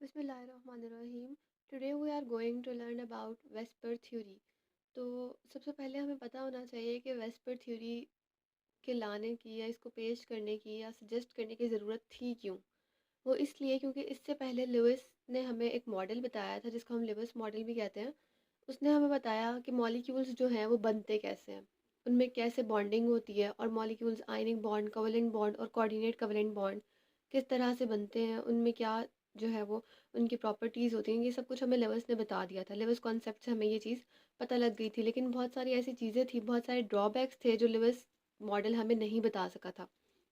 बिस्मिल्लाहिर्रहमानिर्रहीम। Today we are going to learn about VSEPR theory. तो सबसे पहले हमें पता होना चाहिए कि वेस्पर थ्योरी के लाने की या इसको पेश करने की या सजेस्ट करने की ज़रूरत थी क्यों। वो इसलिए क्योंकि इससे पहले लुइस ने हमें एक मॉडल बताया था जिसको हम लुइस मॉडल भी कहते हैं। उसने हमें बताया कि मॉलिक्यूल्स जो हैं वो बनते कैसे हैं, उनमें कैसे बॉन्डिंग होती है और molecules ionic bond, covalent bond और कोऑर्डिनेट कोवेलेंट बॉन्ड किस तरह से बनते हैं, उनमें क्या जो है वो उनकी प्रॉपर्टीज़ होती हैं। ये सब कुछ हमें लेविस ने बता दिया था। लेविस कॉन्सेप्ट से हमें ये चीज़ पता लग गई थी, लेकिन बहुत सारी ऐसी चीज़ें थी, बहुत सारे ड्रॉबैक्स थे जो लेविस मॉडल हमें नहीं बता सका था।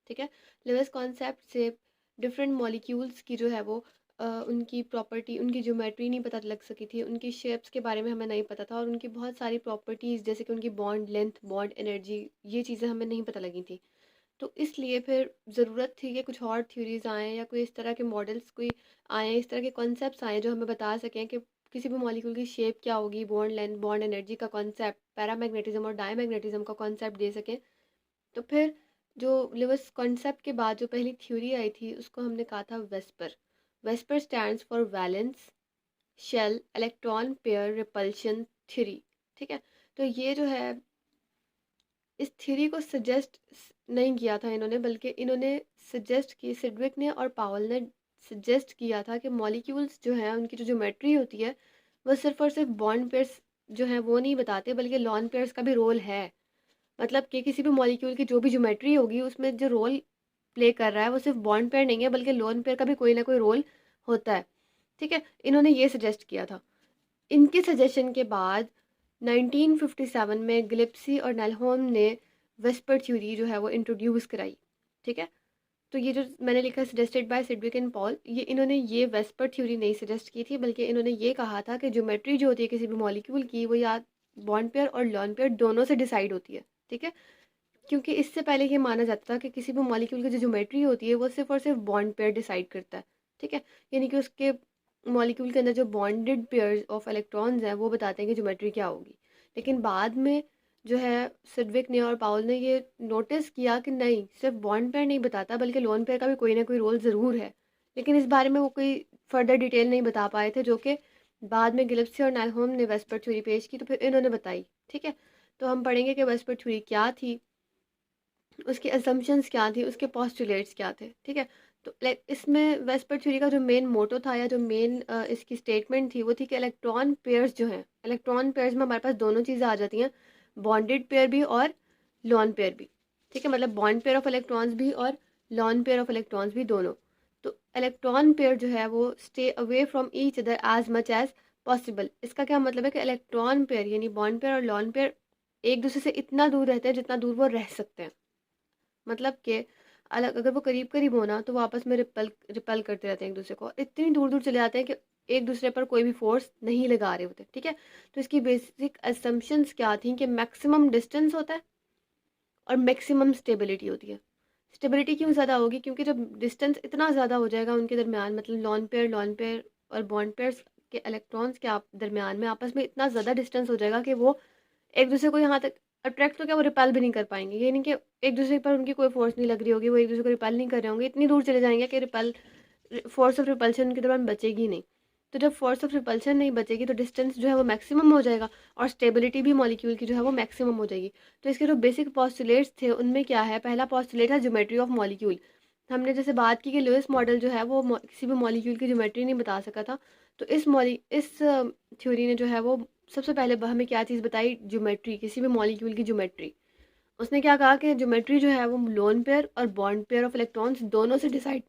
ठीक है। लेविस कॉन्सेप्ट से डिफरेंट मॉलिक्यूल्स की जो है वो उनकी प्रॉपर्टी, उनकी ज्योमेट्री नहीं पता लग सकी थी, उनकी शेप्स के बारे में हमें नहीं पता था और उनकी बहुत सारी प्रॉपर्टीज़ जैसे कि उनकी बॉन्ड लेंथ, बॉन्ड एनर्जी, ये चीज़ें हमें नहीं पता लगी थी। तो इसलिए फिर ज़रूरत थी कि कुछ और थ्योरीज आएँ या कोई इस तरह के मॉडल्स कोई आएँ, इस तरह के कॉन्सेप्ट्स आएँ जो हमें बता सकें कि किसी भी मॉलिक्यूल की शेप क्या होगी, बॉन्ड लेंथ, बॉन्ड एनर्जी का कॉन्सेप्ट, पैरामैग्नेटिज्म और डायमैग्नेटिज्म का कॉन्सेप्ट दे सकें। तो फिर जो लिविस कॉन्सेप्ट के बाद जो पहली थ्योरी आई थी उसको हमने कहा था VSEPR. VSEPR stands for valence shell electron pair repulsion theory. ठीक है। तो ये जो है, इस थ्योरी को सजेस्ट नहीं किया था इन्होंने, बल्कि इन्होंने सजेस्ट की, सिडविक ने और पावल ने सजेस्ट किया था कि मॉलिक्यूल्स जो हैं उनकी जो ज्योमेट्री होती है वो सिर्फ और सिर्फ बॉन्ड पेयर्स जो हैं वो नहीं बताते, बल्कि लॉन पेयर्स का भी रोल है। मतलब कि किसी भी मॉलिक्यूल की जो भी ज्योमेट्री होगी उसमें जो रोल प्ले कर रहा है वो सिर्फ बॉन्ड पेयर नहीं है, बल्कि लोन पेयर का भी कोई ना कोई रोल होता है। ठीक है। इन्होंने ये सजेस्ट किया था। इनके सजेशन के बाद 1957 में गिलिप्सी और नेलहोम ने वेस्पर थ्योरी जो है वो इंट्रोड्यूस कराई। ठीक है। तो ये जो मैंने लिखा suggested by Sidgwick and Paul, ये इन्होंने ये वेस्पर थ्योरी नहीं सजेस्ट की थी, बल्कि इन्होंने ये कहा था कि ज्योमेट्री जो होती है किसी भी मॉलिक्यूल की वो या बॉन्ड पेयर और लॉन पेयर दोनों से डिसाइड होती है। ठीक है। क्योंकि इससे पहले ये माना जाता था कि किसी भी मॉलिक्यूल की जो ज्योमेट्री होती है वो सिर्फ और सिर्फ बॉन्ड पेयर डिसाइड करता है। ठीक है। यानी कि उसके मॉलिक्यूल के अंदर जो बॉन्डेड पेयर्स ऑफ इलेक्ट्रॉन्स हैं वो बताते हैं कि ज्योमेट्री क्या होगी। लेकिन बाद में जो है सिडविक ने और पाउल ने ये नोटिस किया कि नहीं, सिर्फ बॉन्ड पेयर नहीं बताता बल्कि लोन पेयर का भी कोई ना कोई रोल ज़रूर है। लेकिन इस बारे में वो कोई फर्दर डिटेल नहीं बता पाए थे, जो कि बाद में गिलिप्सी और नेलहोम ने वेस्पर थ्योरी पेश की तो फिर इन्होंने बताई। ठीक है। तो हम पढ़ेंगे कि वेस्पर थ्योरी क्या थी, उसकी असम्पशंस क्या थी, उसके पोस्टुलेट्स क्या थे। ठीक है। तो इसमें वेस्पर थ्योरी का जो मेन मोटो था या जो मेन इसकी स्टेटमेंट थी वो थी कि इलेक्ट्रॉन पेयर्स जो हैं, इलेक्ट्रॉन पेयर्स में हमारे पास दोनों चीज़ें आ जाती हैं, बॉन्डेड पेयर भी और लॉन पेयर भी। ठीक है। मतलब बॉन्ड पेयर ऑफ इलेक्ट्रॉन्स भी और लॉन पेयर ऑफ इलेक्ट्रॉन्स भी दोनों। तो इलेक्ट्रॉन पेयर जो है वो stay away from each other as much as possible. इसका क्या मतलब है कि इलेक्ट्रॉन पेयर यानी बॉन्ड पेयर और लॉन पेयर एक दूसरे से इतना दूर रहते हैं जितना दूर वो रह सकते हैं। मतलब कि अलग अगर वो करीब करीब हो ना तो वो आपस में रिपल रिपल करते रहते हैं एक दूसरे को, इतनी दूर दूर चले जाते हैं कि एक दूसरे पर कोई भी फोर्स नहीं लगा रहे होते। ठीक है। तो इसकी बेसिक असम्पशंस क्या थी कि मैक्सिमम डिस्टेंस होता है और मैक्सिमम स्टेबिलिटी होती है। स्टेबिलिटी क्यों ज़्यादा होगी? क्योंकि जब डिस्टेंस इतना ज़्यादा हो जाएगा उनके दरमियान, मतलब लॉन पेयर और बॉन्ड पेयर्स के इलेक्ट्रॉन्स के दरमियान में आपस में इतना ज़्यादा डिस्टेंस हो जाएगा कि वो एक दूसरे को यहाँ तक अट्रैक्ट तो क्या, वो रिपेल भी नहीं कर पाएंगे। ये नहीं कि एक दूसरे पर उनकी कोई फोर्स नहीं लग रही होगी, वो एक दूसरे को रिपेल नहीं कर रहे होंगे, इतनी दूर चले जाएंगे कि रिपेल फोर्स ऑफ रिपल्शन उनके दौरान बचेगी नहीं। तो जब फोर्स ऑफ रिपल्शन नहीं बचेगी तो डिस्टेंस जो है वो मैक्सिमम हो जाएगा और स्टेबिलिटी भी मॉलिक्यूल की जो है वो मैक्सिमम हो जाएगी। तो इसके जो बेसिक पॉस्टुलेट्स थे उनमें क्या है, पहला पॉस्टुलेट है ज्योमेट्री ऑफ मॉलिक्यूल। हमने जैसे बात की कि लुइस मॉडल जो है वो किसी भी मॉलिक्यूल की ज्योमेट्री नहीं बता सका था। तो इस थ्योरी ने जो है वो सबसे पहले हमें क्या चीज़ बताई, ज्योमेट्री, किसी भी मॉलिक्यूल की ज्योमेट्री। उसने क्या कहा कि ज्योमेट्री जो है वो लोन पेयर और बॉन्ड पेयर ऑफ इलेक्ट्रॉन्स दोनों से डिसाइड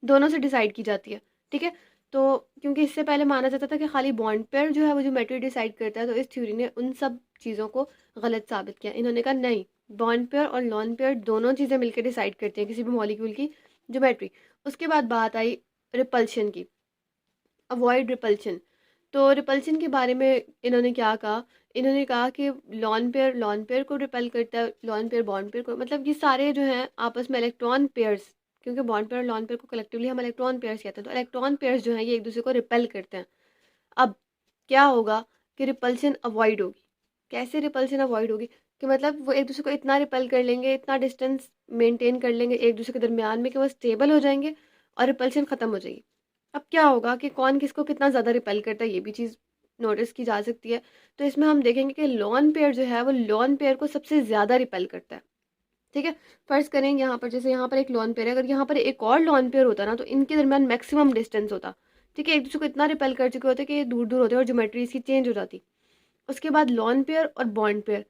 दोनों से डिसाइड की जाती है। ठीक है। तो क्योंकि इससे पहले माना जाता था कि खाली बॉन्ड पेयर जो है वो ज्योमेट्री डिसाइड करता है, तो इस थ्योरी ने उन सब चीज़ों को गलत साबित किया। इन्होंने कहा नहीं, बॉन्ड पेयर और लॉन पेयर दोनों चीज़ें मिलकर डिसाइड करती हैं किसी भी मॉलिक्यूल की ज्योमेट्री। उसके बाद बात आई रिपल्शन की, अवॉइड रिपल्शन। तो रिपल्शन के बारे में इन्होंने क्या कहा, इन्होंने कहा कि लॉन पेयर को रिपेल करता है, लॉन पेयर बॉन्ड पेयर को, मतलब ये सारे जो हैं आपस में इलेक्ट्रॉन पेयर्स, क्योंकि बॉन्ड पेयर और लॉन पेयर को कलेक्टिवली हम इलेक्ट्रॉन पेयर्स कहते हैं, तो इलेक्ट्रॉन पेयर्स जो हैं ये एक दूसरे को रिपेल करते हैं। अब क्या होगा कि रिपल्शन अवॉइड होगी। कैसे रिपल्शन अवॉइड होगी? कि मतलब वो एक दूसरे को इतना रिपेल कर लेंगे, इतना डिस्टेंस मेंटेन कर लेंगे एक दूसरे के दरमियान में कि वो स्टेबल हो जाएंगे और रिपल्शन ख़त्म हो जाएगी। अब क्या होगा कि कौन किसको कितना ज़्यादा रिपेल करता है, ये भी चीज़ नोटिस की जा सकती है। तो इसमें हम देखेंगे कि लॉन पेयर जो है वो लॉन पेयर को सबसे ज़्यादा रिपेल करता है। ठीक है, फ़र्ज़ करें यहाँ पर, जैसे यहाँ पर एक लॉन पेयर है, अगर यहाँ पर एक और लॉन पेयर होता ना, तो इनके दरमियान मैक्सिमम डिस्टेंस होता। ठीक है, एक दूसरे को इतना रिपेल कर चुके होते कि ये दूर दूर होते और ज्योमेट्री इसकी चेंज हो जाती। उसके बाद लॉन पेयर और बॉन्ड पेयर,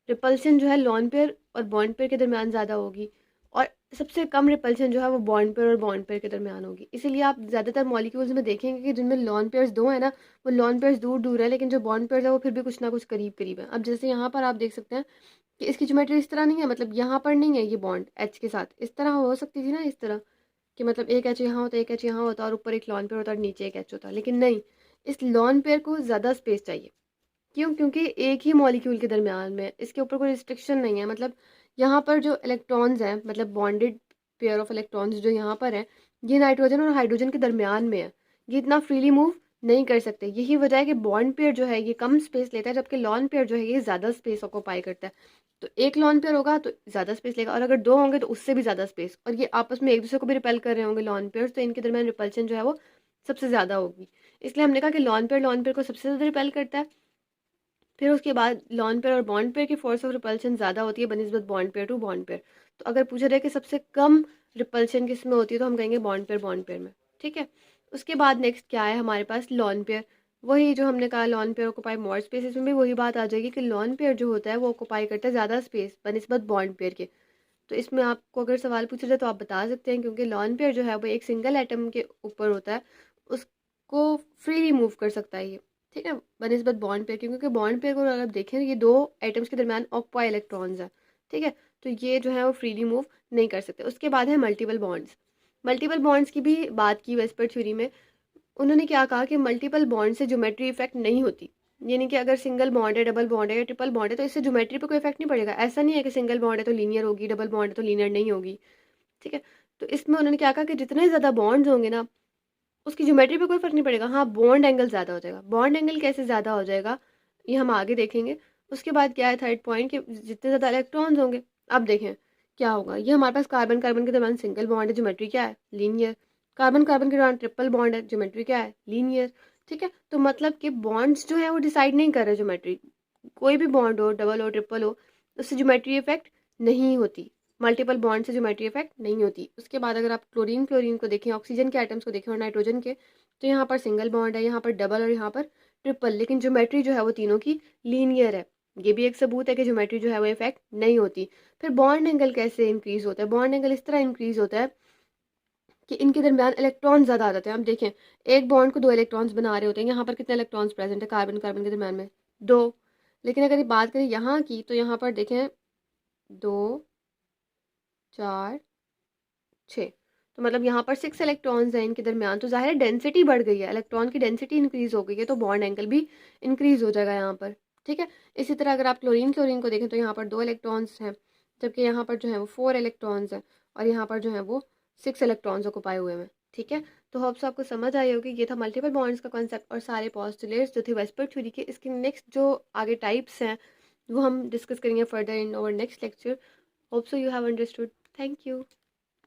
रिपल्शन जो है लॉन पेयर और बॉन्ड पेयर के दरमियान ज़्यादा होगी, और सबसे कम रिपल्शन जो है वो बॉन्ड पेयर और बॉन्ड पेयर के दरमियान होगी। इसीलिए आप ज़्यादातर मॉलिक्यूल्स में देखेंगे कि जिनमें लॉन पेयर्स दो है ना, वो लॉन पेयर्स दूर दूर है, लेकिन जो बॉन्ड पेयर्स है वो फिर भी कुछ ना कुछ करीब करीब है। अब जैसे यहाँ पर आप देख सकते हैं कि इसकी ज्योमेट्री इस तरह नहीं है, मतलब यहाँ पर नहीं है ये बॉन्ड एच के साथ, इस तरह हो सकती थी ना, इस तरह कि मतलब एक एच यहाँ होता, एक एच यहाँ होता और ऊपर एक लॉन पेयर होता और नीचे एक एच होता, लेकिन नहीं, इस लॉन पेयर को ज़्यादा स्पेस चाहिए। क्यों? क्योंकि एक ही मॉलिक्यूल के दरमियान में, इसके ऊपर कोई रिस्ट्रिक्शन नहीं है। मतलब यहाँ पर जो इलेक्ट्रॉन्स हैं, मतलब बॉन्डेड पेयर ऑफ इलेक्ट्रॉन्स जो यहाँ पर हैं, ये नाइट्रोजन और हाइड्रोजन के दरमियान में है, ये इतना फ्रीली मूव नहीं कर सकते। यही वजह है कि बॉन्ड पेयर जो है ये कम स्पेस लेता है, जबकि लॉन पेयर जो है ये ज़्यादा स्पेस ऑक्यूपाई करता है। तो एक लॉन पेयर होगा तो ज़्यादा स्पेस लेगा, और अगर दो होंगे तो उससे भी ज़्यादा स्पेस, और ये आपस में एक दूसरे को भी रिपेल कर रहे होंगे लॉन पेयर्स, तो इनके दरमियान रिपल्शन जो है वो सबसे ज़्यादा होगी। इसलिए हमने कहा कि लॉन पेयर को सबसे ज़्यादा रिपेल करता है। फिर उसके बाद लॉन पेयर और बॉन्ड पेयर की फोर्स ऑफ रिपल्शन ज़्यादा होती है बनिस्बत bond pair to bond pair. तो अगर पूछा जाए कि सबसे कम रिपल्शन किस में होती है, तो हम कहेंगे बॉन्ड पेयर में। ठीक है, उसके बाद नेक्स्ट क्या है हमारे पास, लॉन पेयर। वही जो हमने कहा lone pair occupy more space, इसमें भी वही बात आ जाएगी कि लॉन पेयर जो होता है वो ऑक्यूपाई करता है ज़्यादा स्पेस बनिस्बत बॉन्ड पेयर के। तो इसमें आपको अगर सवाल पूछा जाए तो आप बता सकते हैं, क्योंकि लॉन पेयर जो है वो एक सिंगल एटम के ऊपर होता है, उसको फ्रीली मूव कर सकता है ये। ठीक है, बनिस्बत बॉन्ड पेयर, क्योंकि बॉन्ड पेयर को अगर आप देखें ये दो एटम्स के दरमियान ऑक्यूपाई इलेक्ट्रॉन्स है। ठीक है, तो ये जो है वो फ्रीली मूव नहीं कर सकते। उसके बाद है मल्टीपल बॉन्ड्स। मल्टीपल बॉन्ड्स की भी बात की वेस्पर थ्योरी में। उन्होंने क्या कहा कि मल्टीपल बॉन्ड से ज्योमेट्री इफेक्ट नहीं होती, यानी कि अगर सिंगल बॉन्ड है, डबल बॉन्ड है या ट्रिपल बॉन्ड है, तो इससे ज्योमेट्री पे कोई इफेक्ट नहीं पड़ेगा। ऐसा नहीं है कि सिंगल बॉन्ड है तो लीनियर होगी, डबल बॉन्ड है तो लीनियर नहीं होगी। ठीक है, तो इसमें उन्होंने क्या कहा कि जितने ज़्यादा बॉन्ड्स होंगे ना, उसकी ज्योमेट्री पे कोई फर्क नहीं पड़ेगा। हाँ, बॉन्ड एंगल ज़्यादा हो जाएगा। बॉन्ड एंगल कैसे ज़्यादा हो जाएगा ये हम आगे देखेंगे। उसके बाद क्या है थर्ड पॉइंट, कि जितने ज़्यादा इलेक्ट्रॉन्स होंगे, अब देखें क्या होगा। ये हमारे पास कार्बन कार्बन के दरमियान सिंगल बॉन्ड है, ज्योमेट्री क्या है, लीनियर। कार्बन कार्बन के दरमियान ट्रिपल बॉन्ड है, ज्योमेट्री क्या है, लीनियर। ठीक है, तो मतलब कि बॉन्ड्स जो है वो डिसाइड नहीं कर रहे ज्योमेट्री। कोई भी बॉन्ड हो, डबल हो, ट्रिपल हो, उससे ज्योमेट्री इफेक्ट नहीं होती। मल्टीपल बॉन्ड से ज्योमेट्री इफेक्ट नहीं होती। उसके बाद अगर आप क्लोरीन क्लोरीन को देखें, ऑक्सीजन के आइटम्स को देखें और नाइट्रोजन के, तो यहाँ पर सिंगल बॉन्ड है, यहाँ पर डबल और यहाँ पर ट्रिपल, लेकिन ज्योमेट्री जो है वो तीनों की लीनियर है। ये भी एक सबूत है कि ज्योमेट्री जो है वो इफेक्ट नहीं होती। फिर बॉन्ड एंगल कैसे इंक्रीज होता है? बॉन्ड एंगल इस तरह इंक्रीज होता है कि इनके दरमियान इलेक्ट्रॉन ज़्यादा आ जाते हैं। आप देखें, एक बॉन्ड को दो इलेक्ट्रॉन्स बना रहे होते हैं, यहाँ पर कितने इलेक्ट्रॉन्स प्रेजेंट है कार्बन कार्बन के दरमियान में? दो। लेकिन अगर ये बात करें यहाँ की, तो यहाँ पर देखें दो, चार, छः, तो मतलब यहाँ पर सिक्स इलेक्ट्रॉन्स हैं इनके दरमियान। तो जाहिर है डेंसिटी बढ़ गई है, इलेक्ट्रॉन की डेंसिटी इंक्रीज हो गई है, तो बॉन्ड एंगल भी इंक्रीज हो जाएगा यहाँ पर। ठीक है, इसी तरह अगर आप क्लोरीन क्लोरीन को देखें, तो यहाँ पर दो इलेक्ट्रॉन्स हैं, जबकि यहाँ पर जो है वो फोर इलेक्ट्रॉन्स हैं, और यहाँ पर जो है वो सिक्स इलेक्ट्रॉन्स ऑक्यूपाई हुए हैं। ठीक है, तो होप्स आपको समझ आई होगी। ये था मल्टीपल बॉन्ड्स का कॉन्सेप्ट और सारे पॉस्टुलेट्स जो थे वेस्पर थ्योरी के। इसके नेक्स्ट जो आगे टाइप्स हैं वो हम डिस्कस करेंगे further in our next lecture. Hope so you have understood. Thank you.